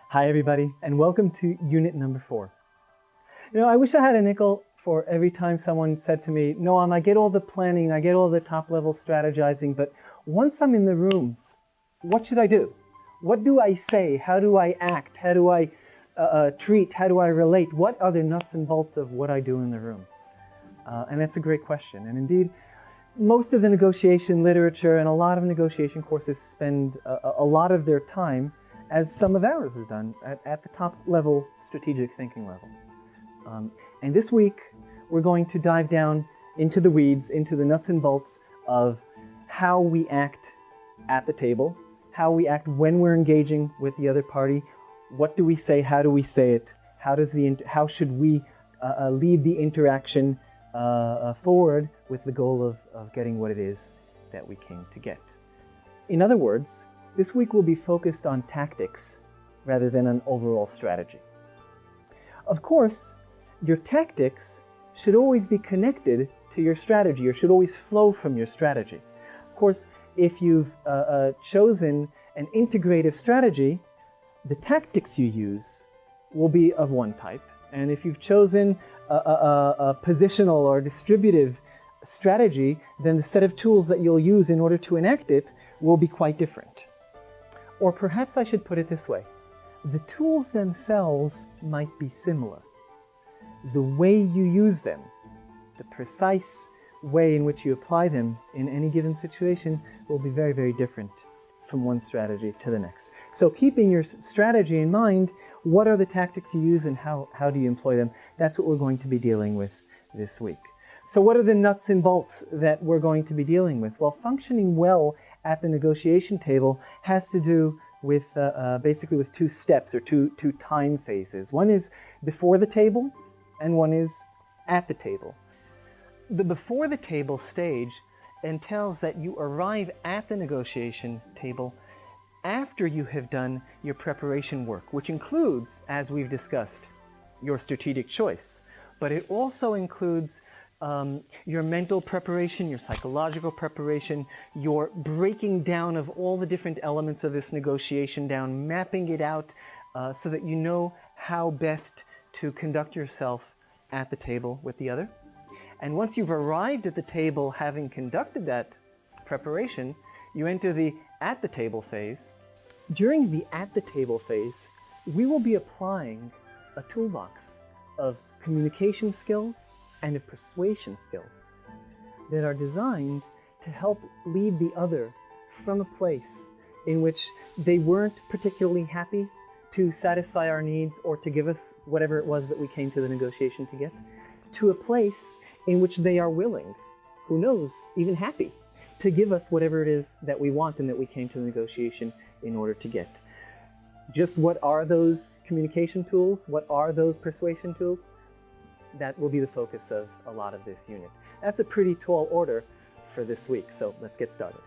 Hi everybody, and welcome to unit number 4. I wish I had a nickel for every time someone said to me, Noam, I get all the planning, I get all the top level strategizing, but once I'm in the room, what should I do? What do I say? How do I act? How do I treat? How do I relate? What are the nuts and bolts of what I do in the room? And that's a great question. And indeed, most of the negotiation literature and a lot of negotiation courses spend a lot of their time, as some of ours are done, at the top level strategic thinking level. And this week, we're going to dive down into the weeds, into the nuts and bolts of how we act at the table, how we act when we're engaging with the other party, what do we say, how do we say it, how should we lead the interaction forward with the goal of getting what it is that we came to get. In other words, this week will be focused on tactics rather than an overall strategy. Of course, your tactics should always be connected to your strategy, or should always flow from your strategy. Of course, if you've chosen an integrative strategy, the tactics you use will be of one type. And if you've chosen a positional or distributive strategy, then the set of tools that you'll use in order to enact it will be quite different. Or perhaps I should put it this way. The tools themselves might be similar. The way you use them, the precise way in which you apply them in any given situation will be very, very different from one strategy to the next. So keeping your strategy in mind, what are the tactics you use and how do you employ them? That's what we're going to be dealing with this week. So what are the nuts and bolts that we're going to be dealing with? Well, functioning well at the negotiation table has to do with basically with two steps, or two time phases. One is before the table and one is at the table. The before the table stage entails that you arrive at the negotiation table after you have done your preparation work, which includes, as we've discussed, your strategic choice, but it also includes your mental preparation, your psychological preparation, your breaking down of all the different elements of this negotiation down, mapping it out so that you know how best to conduct yourself at the table with the other. And once you've arrived at the table having conducted that preparation, you enter the at the table phase. During the at the table phase, we will be applying a toolbox of communication skills and of persuasion skills that are designed to help lead the other from a place in which they weren't particularly happy to satisfy our needs or to give us whatever it was that we came to the negotiation to get, to a place in which they are willing, who knows, even happy, to give us whatever it is that we want and that we came to the negotiation in order to get. Just what are those communication tools? What are those persuasion tools? That will be the focus of a lot of this unit. That's a pretty tall order for this week, so let's get started.